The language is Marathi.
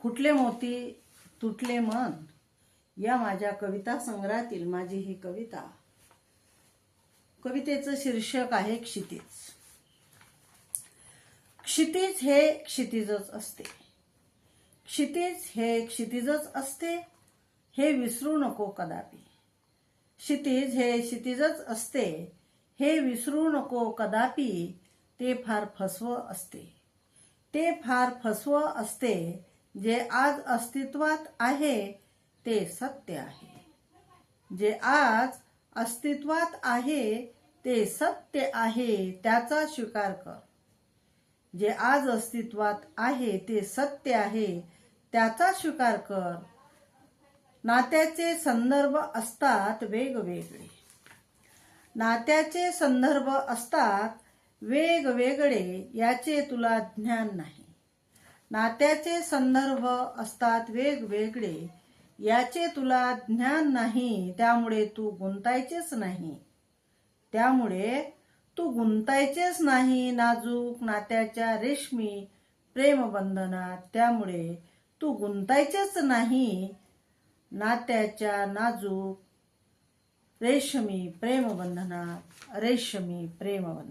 फुटले मोती तुटले मन या माझ्या कविता संग्रहातील माझी ही कविता. कवितेचं शीर्षक आहे क्षितिज. क्षितिज हे क्षितिजच असते. क्षितिज हे क्षितिजच असते, हे विसरू नको कदापि. क्षितिज हे क्षितिजच असते, हे विसरू नको कदापि. ते फार फसवं असते, ते फार फसवं असते. जे आज अस्तित्वात आहे ते सत्य आहे. जे आज अस्तित्वात आहे ते सत्य आहे, त्याचा स्वीकार कर. जे आज अस्तित्वात आहे ते सत्य आहे, त्याचा स्वीकार कर. नात्याचे संदर्भ असतात वेगवेगळे. नात्याचे संदर्भ असतात वेगवेगळे, याचे तुला ज्ञान नाही. नात्याचे संदर्भ असतात वेगवेगळे, याचे तुला ज्ञान नाही. त्यामुळे तू गुंतायचेच नाही. त्यामुळे तू गुंतायचेच नाही नाजूक नात्याच्या रेशमी प्रेमबंधनात. त्यामुळे तू गुंतायचेच नाही नात्याच्या नाजूक रेशमी प्रेमबंधनात. रेशमी प्रेमबंधनात.